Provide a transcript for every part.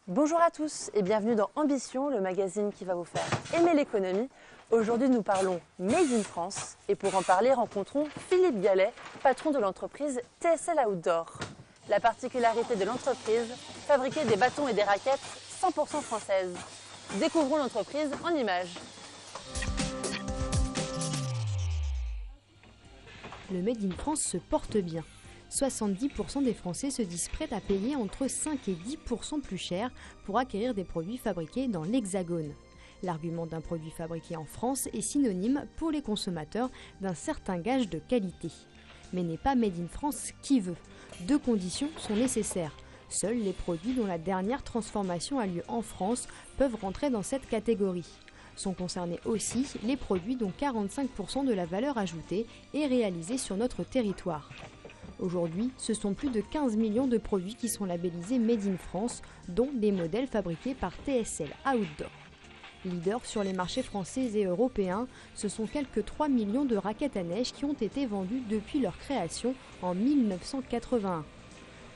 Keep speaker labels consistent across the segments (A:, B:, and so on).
A: Bonjour à tous et bienvenue dans Ambition, le magazine qui va vous faire aimer l'économie. Aujourd'hui, nous parlons Made in France et pour en parler, rencontrons Philippe Gallet, patron de l'entreprise TSL Outdoor. La particularité de l'entreprise, fabriquer des bâtons et des raquettes 100% françaises. Découvrons l'entreprise en images.
B: Le Made in France se porte bien. 70% des Français se disent prêts à payer entre 5 et 10% plus cher pour acquérir des produits fabriqués dans l'Hexagone. L'argument d'un produit fabriqué en France est synonyme pour les consommateurs d'un certain gage de qualité. Mais n'est pas Made in France qui veut. Deux conditions sont nécessaires. Seuls les produits dont la dernière transformation a lieu en France peuvent rentrer dans cette catégorie. Sont concernés aussi les produits dont 45% de la valeur ajoutée est réalisée sur notre territoire. Aujourd'hui, ce sont plus de 15 millions de produits qui sont labellisés Made in France, dont des modèles fabriqués par TSL Outdoor. Leader sur les marchés français et européens, ce sont quelques 3 millions de raquettes à neige qui ont été vendues depuis leur création en 1981.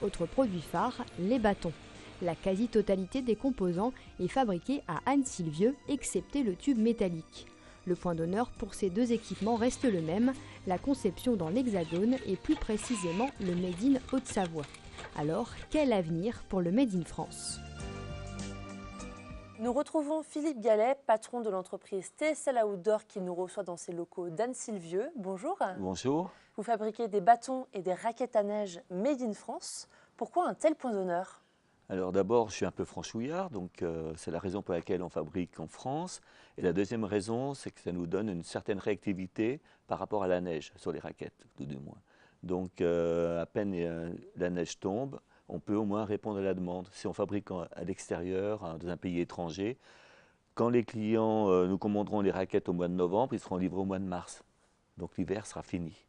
B: Autre produit phare, les bâtons. La quasi-totalité des composants est fabriquée à Anne-Sylvieux, excepté le tube métallique. Le point d'honneur pour ces deux équipements reste le même, la conception dans l'Hexagone et plus précisément le Made in Haute-Savoie. Alors, quel avenir pour le Made in France ?
A: Nous retrouvons Philippe Gallet, patron de l'entreprise TSL Outdoor qui nous reçoit dans ses locaux d'Anne-Sylvieux. Bonjour.
C: Bonjour.
A: Vous fabriquez des bâtons et des raquettes à neige Made in France. Pourquoi un tel point d'honneur ?
C: Alors d'abord, je suis un peu franchouillard, donc c'est la raison pour laquelle on fabrique en France. Et la deuxième raison, c'est que ça nous donne une certaine réactivité par rapport à la neige, sur les raquettes, tout du moins. Donc à peine la neige tombe, on peut au moins répondre à la demande. Si on fabrique à l'extérieur, dans un pays étranger, quand les clients nous commanderont les raquettes au mois de novembre, ils seront livrés au mois de mars. Donc l'hiver sera fini.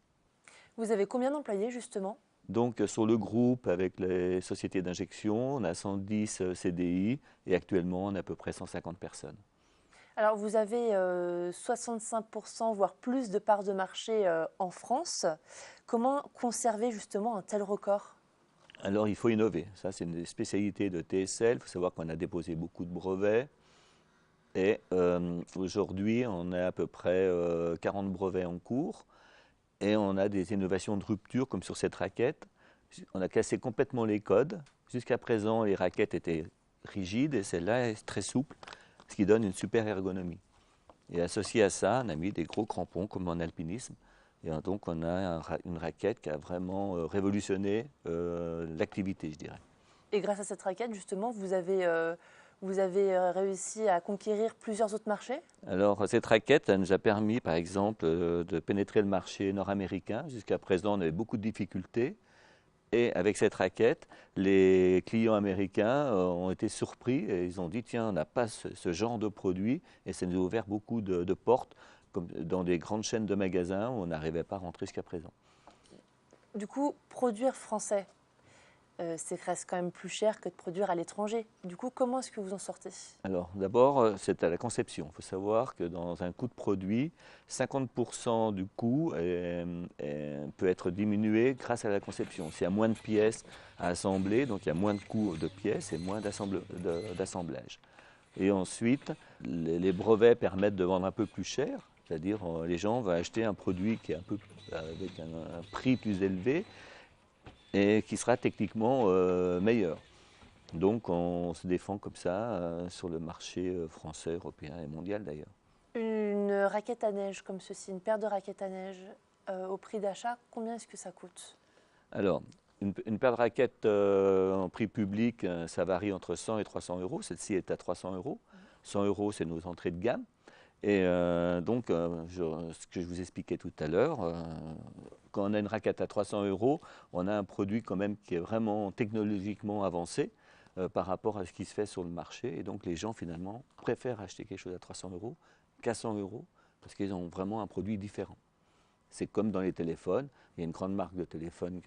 A: Vous avez combien d'employés justement ?
C: Donc sur le groupe avec les sociétés d'injection, on a 110 CDI et actuellement on a à peu près 150 personnes.
A: Alors vous avez 65% voire plus de parts de marché en France. Comment conserver justement un tel record ?
C: Alors il faut innover, ça c'est une spécialité de TSL, il faut savoir qu'on a déposé beaucoup de brevets et aujourd'hui on a à peu près 40 brevets en cours. Et on a des innovations de rupture comme sur cette raquette. On a cassé complètement les codes. Jusqu'à présent, les raquettes étaient rigides et celle-là est très souple, ce qui donne une super ergonomie. Et associé à ça, on a mis des gros crampons comme en alpinisme. Et donc on a une raquette qui a vraiment révolutionné l'activité, je dirais.
A: Et grâce à cette raquette, justement, vous avez réussi à conquérir plusieurs autres marchés ?
C: Alors cette raquette, elle nous a permis par exemple de pénétrer le marché nord-américain. Jusqu'à présent, on avait beaucoup de difficultés. Et avec cette raquette, les clients américains ont été surpris et ils ont dit tiens, on n'a pas ce genre de produit. Et ça nous a ouvert beaucoup de portes comme dans des grandes chaînes de magasins où on n'arrivait pas à rentrer jusqu'à présent.
A: Du coup, produire français, c'est reste quand même plus cher que de produire à l'étranger. Du coup, comment est-ce que vous en sortez ?
C: Alors d'abord, c'est à la conception. Il faut savoir que dans un coût de produit, 50% du coût peut être diminué grâce à la conception. S'il y a moins de pièces à assembler, donc il y a moins de coûts de pièces et moins d'assemblage. Et ensuite, les brevets permettent de vendre un peu plus cher, c'est-à-dire les gens vont acheter un produit qui est avec un prix plus élevé, et qui sera techniquement meilleur. Donc on se défend comme ça sur le marché français, européen et mondial d'ailleurs.
A: Une raquette à neige comme ceci, une paire de raquettes à neige, au prix d'achat, combien est-ce que ça coûte ?
C: Alors, une paire de raquettes en prix public, ça varie entre 100 et 300 euros. Celle-ci est à 300 euros. 100 euros, c'est nos entrées de gamme. Et donc, ce que je vous expliquais tout à l'heure, quand on a une raquette à 300 euros, on a un produit quand même qui est vraiment technologiquement avancé par rapport à ce qui se fait sur le marché. Et donc, les gens, finalement, préfèrent acheter quelque chose à 300 euros qu'à 100 euros parce qu'ils ont vraiment un produit différent. C'est comme dans les téléphones. Il y a une grande marque de téléphone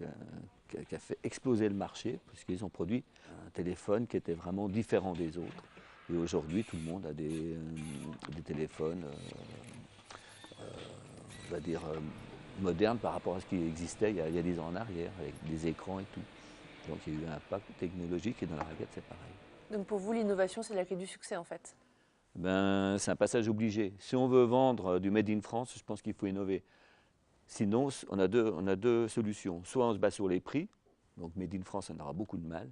C: qui a fait exploser le marché parce qu'ils ont produit un téléphone qui était vraiment différent des autres. Et aujourd'hui, tout le monde a des téléphones, on va dire, modernes par rapport à ce qui existait il y a 10 ans en arrière, avec des écrans et tout. Donc il y a eu un impact technologique et dans la raquette, c'est pareil.
A: Donc pour vous, l'innovation, c'est la clé du succès en fait?
C: Ben, c'est un passage obligé. Si on veut vendre du Made in France, je pense qu'il faut innover. Sinon, on a deux solutions. Soit on se base sur les prix, donc Made in France, on aura beaucoup de mal.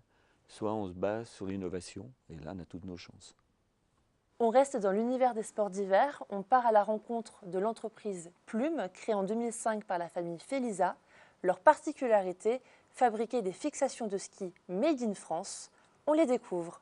C: Soit on se base sur l'innovation, et là, on a toutes nos chances.
A: On reste dans l'univers des sports d'hiver. On part à la rencontre de l'entreprise Plume, créée en 2005 par la famille Félisa. Leur particularité, fabriquer des fixations de ski Made in France. On les découvre.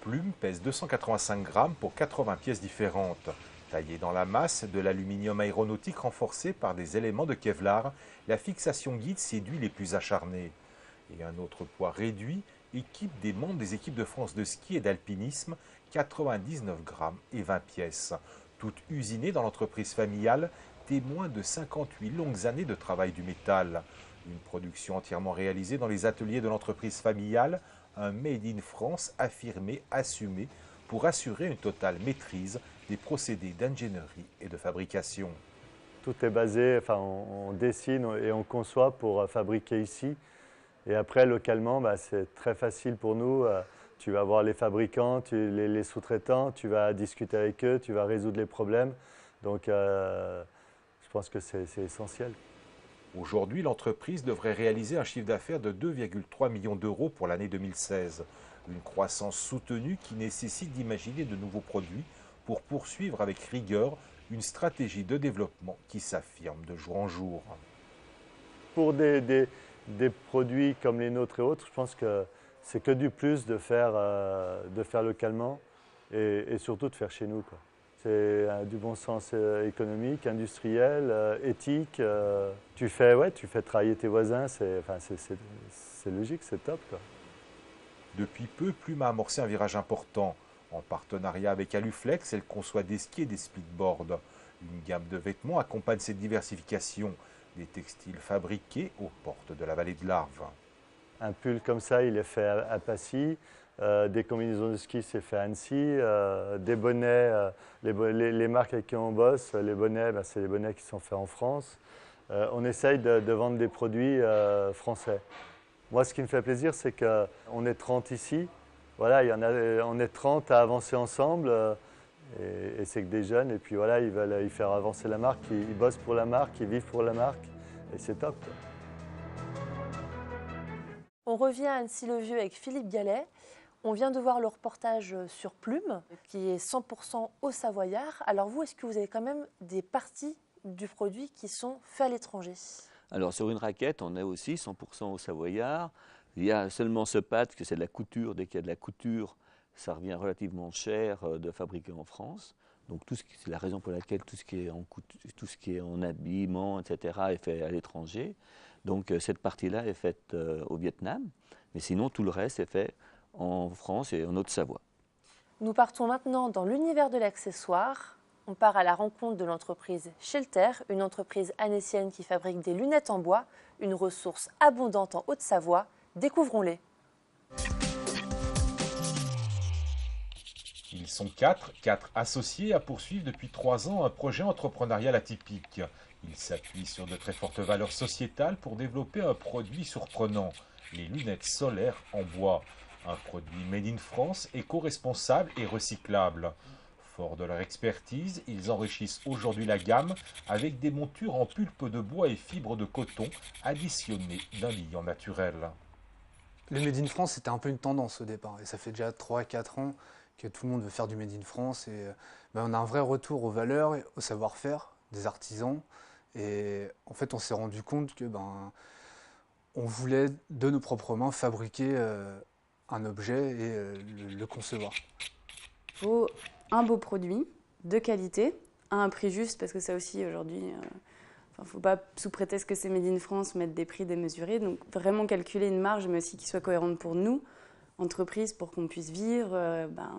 D: Plume pèse 285 grammes pour 80 pièces différentes. Taillée dans la masse, de l'aluminium aéronautique renforcé par des éléments de Kevlar, la fixation guide séduit les plus acharnés. Et un autre poids réduit équipe des membres des équipes de France de ski et d'alpinisme, 99 grammes et 20 pièces. Toutes usinées dans l'entreprise familiale, témoin de 58 longues années de travail du métal. Une production entièrement réalisée dans les ateliers de l'entreprise familiale, un Made in France affirmé, assumé, pour assurer une totale maîtrise des procédés d'ingénierie et de fabrication.
E: Tout est basé, on dessine et on conçoit pour fabriquer ici. Et après, localement, c'est très facile pour nous. Tu vas voir les fabricants, les sous-traitants, tu vas discuter avec eux, tu vas résoudre les problèmes. Donc, je pense que c'est essentiel.
D: Aujourd'hui, l'entreprise devrait réaliser un chiffre d'affaires de 2,3 millions d'euros pour l'année 2016. Une croissance soutenue qui nécessite d'imaginer de nouveaux produits pour poursuivre avec rigueur une stratégie de développement qui s'affirme de jour en jour.
E: Pour des produits comme les nôtres et autres, je pense que c'est que du plus de faire localement et surtout de faire chez nous, quoi. C'est du bon sens économique, industriel, éthique. Tu fais travailler tes voisins, c'est logique, c'est top, quoi.
D: Depuis peu, Plume a amorcé un virage important. En partenariat avec Aluflex, elle conçoit des skis et des splitboards. Une gamme de vêtements accompagne cette diversification. Des textiles fabriqués aux portes de la vallée de l'Arve.
E: Un pull comme ça, il est fait à Passy. Des combinaisons de ski, c'est fait à Annecy. Des bonnets, les marques avec qui on bosse, les bonnets, c'est les bonnets qui sont faits en France. On essaye de vendre des produits français. Moi, ce qui me fait plaisir, c'est qu'on est 30 ici. Voilà, on est 30 à avancer ensemble. Et c'est que des jeunes, et puis voilà, ils veulent y faire avancer la marque, ils bossent pour la marque, ils vivent pour la marque, et c'est top, quoi.
A: On revient à Annecy-le-Vieux avec Philippe Gallet. On vient de voir le reportage sur Plume, qui est 100% au Savoyard. Alors vous, est-ce que vous avez quand même des parties du produit qui sont faits à l'étranger?
C: Alors sur une raquette, on est aussi 100% au Savoyard. Il y a seulement ce pad, que c'est de la couture. Dès qu'il y a de la couture, ça revient relativement cher de fabriquer en France. Donc c'est la raison pour laquelle tout ce qui est en habillement, etc., est fait à l'étranger. Donc cette partie-là est faite au Vietnam. Mais sinon, tout le reste est fait en France et en Haute-Savoie.
A: Nous partons maintenant dans l'univers de l'accessoire. On part à la rencontre de l'entreprise Shelter, une entreprise annécienne qui fabrique des lunettes en bois, une ressource abondante en Haute-Savoie. Découvrons-les.
D: Ils sont quatre associés à poursuivre depuis 3 ans un projet entrepreneurial atypique. Ils s'appuient sur de très fortes valeurs sociétales pour développer un produit surprenant, les lunettes solaires en bois. Un produit made in France, éco-responsable et recyclable. Forts de leur expertise, ils enrichissent aujourd'hui la gamme avec des montures en pulpe de bois et fibres de coton additionnées d'un liant naturel.
F: Le Made in France, c'était un peu une tendance au départ. Et ça fait déjà 3-4 ans que tout le monde veut faire du Made in France. Et on a un vrai retour aux valeurs, au savoir-faire des artisans. Et en fait, on s'est rendu compte que on voulait de nos propres mains fabriquer un objet et le concevoir.
G: Il faut un beau produit de qualité, à un prix juste, parce que ça aussi aujourd'hui, il ne faut pas, sous prétexte que c'est Made in France, mettre des prix démesurés. Donc vraiment calculer une marge, mais aussi qui soit cohérente pour nous, entreprise, pour qu'on puisse vivre,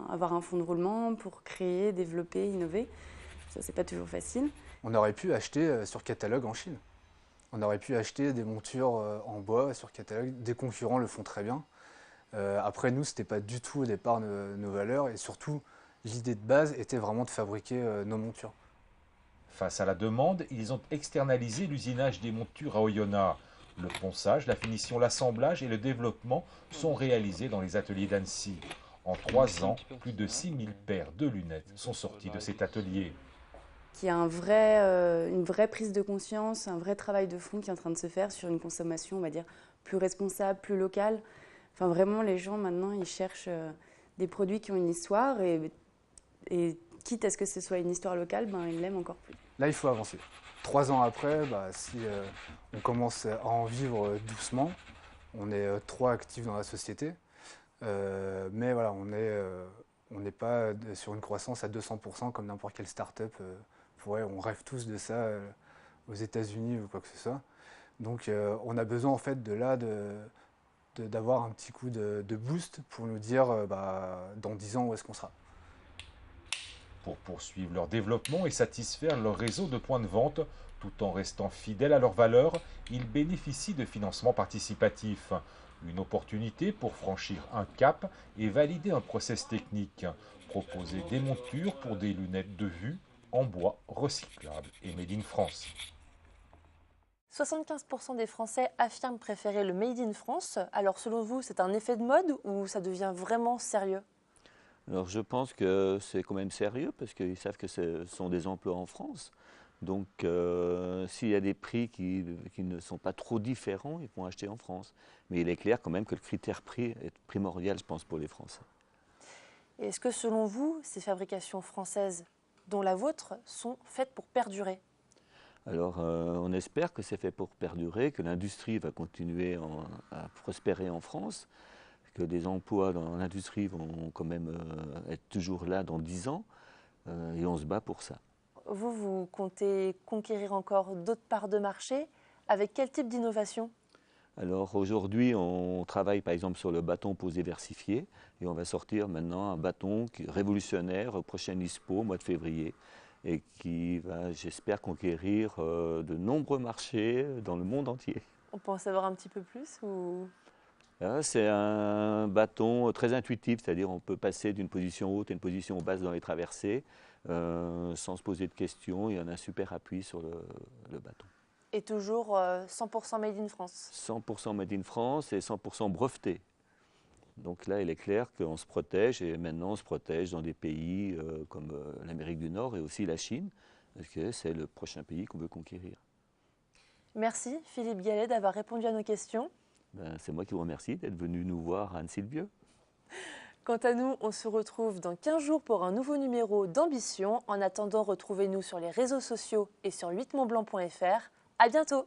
G: avoir un fonds de roulement, pour créer, développer, innover. Ça, c'est pas toujours facile.
F: On aurait pu acheter sur catalogue en Chine. On aurait pu acheter des montures en bois sur catalogue. Des concurrents le font très bien. Après, nous, ce n'était pas du tout au départ nos valeurs. Et surtout, l'idée de base était vraiment de fabriquer nos montures.
D: Face à la demande, ils ont externalisé l'usinage des montures à Oyonnax. Le ponçage, la finition, l'assemblage et le développement sont réalisés dans les ateliers d'Annecy. En 3 ans, plus de 6000 paires de lunettes sont sorties de cet atelier.
G: Qu'il y a une vraie prise de conscience, un vrai travail de fond qui est en train de se faire sur une consommation, on va dire, plus responsable, plus locale. Enfin, vraiment, les gens, maintenant, ils cherchent des produits qui ont une histoire et quitte à ce que ce soit une histoire locale, ben, ils l'aiment encore plus.
F: Là, il faut avancer. 3 ans après, si on commence à en vivre doucement, on est trop actifs dans la société, mais voilà, on n'est pas sur une croissance à 200% comme n'importe quelle start-up. On rêve tous de ça aux États-Unis ou quoi que ce soit. Donc on a besoin en fait d'avoir un petit coup de boost pour nous dire dans 10 ans où est-ce qu'on sera.
D: Pour poursuivre leur développement et satisfaire leur réseau de points de vente, tout en restant fidèles à leurs valeurs, ils bénéficient de financements participatifs. Une opportunité pour franchir un cap et valider un process technique. Proposer des montures pour des lunettes de vue en bois recyclable et made in France.
A: 75% des Français affirment préférer le Made in France. Alors selon vous, c'est un effet de mode ou ça devient vraiment sérieux ?
C: Alors je pense que c'est quand même sérieux parce qu'ils savent que ce sont des emplois en France. Donc s'il y a des prix qui ne sont pas trop différents, ils vont acheter en France. Mais il est clair quand même que le critère prix est primordial, je pense, pour les Français.
A: Et est-ce que selon vous, ces fabrications françaises, dont la vôtre, sont faites pour perdurer ?
C: Alors on espère que c'est fait pour perdurer, que l'industrie va continuer à prospérer en France, que des emplois dans l'industrie vont quand même être toujours là dans 10 ans, et on se bat pour ça.
A: Vous comptez conquérir encore d'autres parts de marché. Avec quel type d'innovation ?
C: Alors aujourd'hui, on travaille par exemple sur le bâton posé versifié, et on va sortir maintenant un bâton révolutionnaire au prochain ISPO, au mois de février, et qui va, j'espère, conquérir de nombreux marchés dans le monde entier.
A: On peut en savoir un petit peu plus ou...
C: C'est un bâton très intuitif, c'est-à-dire on peut passer d'une position haute à une position basse dans les traversées sans se poser de questions. Il y en a un super appui sur le bâton.
A: Et toujours 100% made in France ?
C: 100% made in France et 100% breveté. Donc là, il est clair qu'on se protège et maintenant on se protège dans des pays comme l'Amérique du Nord et aussi la Chine, parce que c'est le prochain pays qu'on veut conquérir.
A: Merci Philippe Gallet d'avoir répondu à nos questions.
C: C'est moi qui vous remercie d'être venu nous voir à Annecy-le-Vieux.
A: Quant à nous, on se retrouve dans 15 jours pour un nouveau numéro d'Ambition. En attendant, retrouvez-nous sur les réseaux sociaux et sur 8montblanc.fr. À bientôt!